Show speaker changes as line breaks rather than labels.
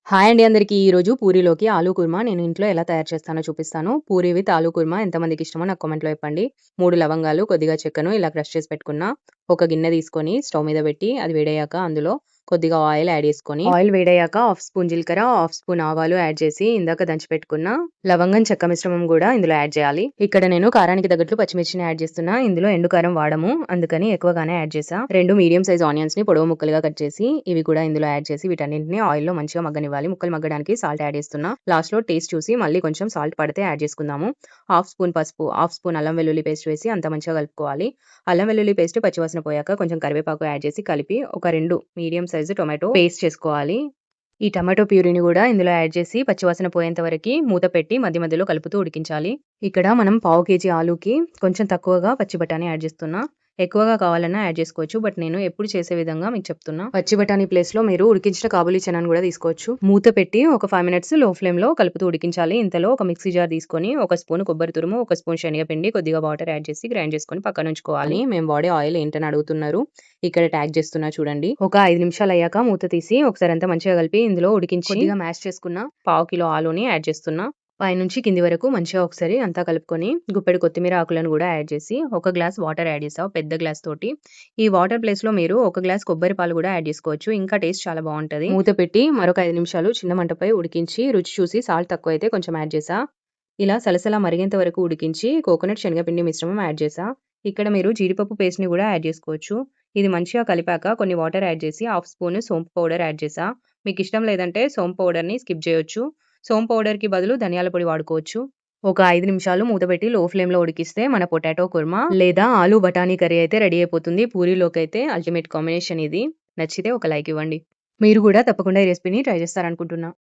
Hi అండి అందరికీ. ఈరోజు పూరీలోకి ఆలూ కుర్మా నేను ఇంట్లో ఎలా తయారు చేస్తానో చూపిస్తాను. పూరి విత్ ఆలూ కుర్మా ఎంతమందికి ఇష్టమో నాకు కామెంట్‌లో చెప్పండి. 3 లవంగాలు, కొద్దిగా చెక్కను ఇలా క్రష్ చేసి పెట్టుకున్న. ఒక గిన్నె తీసుకొని స్టవ్ మీద పెట్టి అది వేడయ్యాక అందులో కొద్దిగా ఆయిల్ యాడ్ చేసుకొని, ఆయిల్ వేడయ్యాక హాఫ్ స్పూన్ జీలకర్ర, హాఫ్ స్పూన్ ఆవాలు యాడ్ చేసి ఇందాక దంచి పెట్టుకున్న లవంగం, చెక్క మిశ్రమం కూడా ఇందులో యాడ్ చేయాలి. ఇక్కడ నేను కారానికి తగ్గట్లు పచ్చిమిర్చిని యాడ్ చేస్తున్నా. ఇందులో ఎండు కారం వాడము, అందుకని ఎక్కువగానే యాడ్ చేసా. 2 మీడియం సైజ్ ఆనియన్స్ ని పొడవు ముక్కలుగా కట్ చేసి ఇవి కూడా ఇందులో యాడ్ చేసి వీటన్నింటిని ఆయిల్‌లో మంచిగా మగ్గనివ్వాలి. ముక్కలు మగ్గడానికి సాల్ట్ యాడ్ చేస్తున్నా. లాస్ట్‌లో టేస్ట్ చూసి మళ్ళీ కొంచెం సాల్ట్ పడితే యాడ్ చేసుకుందాము. హాఫ్ స్పూన్ పసుపు, హాఫ్ స్పూన్ అల్లం వెల్లుల్లి పేస్ట్ వేసి అంతా మంచిగా కలుపుకోవాలి. అల్లం వెల్లుల్లి పేస్ట్ పచ్చివాసన పోయాక కొంచెం కరివేపాకు యాడ్ చేసి కలిపి ఒక 2 మీడియం సైజు టొమాటో పేస్ట్ చేసుకోవాలి. ఈ టమాటో ప్యూరీని కూడా ఇందులో యాడ్ చేసి పచ్చివాసన పోయేంత వరకి మూత పెట్టి మధ్య మధ్యలో కలుపుతూ ఉడికించాలి. ఇక్కడ మనం పావు కేజీ ఆలూకి కొంచెం తక్కువగా పచ్చి బఠానీ యాడ్ చేస్తున్నా. ఎక్కువగా కావాలన్నా యాడ్ చేసుకోవచ్చు. బట్ నేను ఎప్పుడు చేసే విధంగా మీకు చెప్తున్నా. పచ్చి బఠానీ ప్లేస్‌లో మీరు ఉడికించిన కాబూలీ చనాని కూడా తీసుకోవచ్చు. మూత పెట్టి ఒక 5 మినిట్స్ లో ఫ్లేమ్‌లో కలుపుతూ ఉడికించాలి. ఇంతలో ఒక మిక్సీ జార్ తీసుకొని ఒక స్పూన్ కొబ్బరి తురుము, ఒక స్పూన్ శనగపిండి, కొద్దిగా వాటర్ యాడ్ చేసి గ్రైండ్ చేసుకొని పక్కన ఉంచుకోవాలి. మేము వాడే ఆయిల్ ఏంటని అడుగుతున్నారు. ఇక్కడ ట్యాగ్ చేస్తున్నా చూడండి. ఒక 5 నిమిషాలు అయ్యాక మూత తీసి ఒకసారి అంతా మంచిగా కలిపి ఇందులో ఉడికించి కొద్దిగా మ్యాష్ చేసుకున్న పావు కిలో ఆలూని యాడ్ చేస్తున్నా. పైనుంచి కింది వరకు మంచిగా ఒకసారి అంతా కలుపుకొని గుప్పెడు కొత్తిమీర ఆకులను కూడా యాడ్ చేసి ఒక గ్లాస్ వాటర్ యాడ్ చేసా పెద్ద గ్లాస్ తోటి. ఈ వాటర్ ప్లేస్‌లో మీరు ఒక గ్లాస్ కొబ్బరి పాలు కూడా యాడ్ చేసుకోవచ్చు. ఇంకా టేస్ట్ చాలా బావుంటది. మూత పెట్టి మరొక 5 నిమిషాలు చిన్న మంటపై ఉడికించి రుచి చూసి సాల్ట్ తక్కువైతే కొంచెం యాడ్ చేసా. ఇలా సలసలా మరిగేంత వరకు ఉడికించి కోకోనట్ శనగపిండి మిశ్రమం యాడ్ చేసా. ఇక్కడ మీరు జీడిపప్పు పేస్ట్‌ని కూడా యాడ్ చేసుకోవచ్చు. ఇది మంచిగా కలిపాక కొన్ని వాటర్ యాడ్ చేసి హాఫ్ స్పూన్ సోంపు పౌడర్ యాడ్ చేసా. మీకు ఇష్టం లేదంటే సోంపు పౌడర్‌ని స్కిప్ చేయొచ్చు. సోంపు పౌడర్‌కి బదులు ధనియాల పొడి వాడుకోవచ్చు. ఒక 5 నిమిషాలు మూత పెట్టి లో ఫ్లేమ్‌లో ఉడికిస్తే మన పొటాటో కుర్మా లేదా ఆలు బఠానీ కర్రీ అయితే రెడీ అయిపోతుంది. పూరీలోకైతే అల్టిమేట్ కాంబినేషన్ ఇది. నచ్చితే ఒక లైక్ ఇవ్వండి. మీరు కూడా తప్పకుండా ఈ రెసిపీని ట్రై చేస్తారనుకుంటున్నా.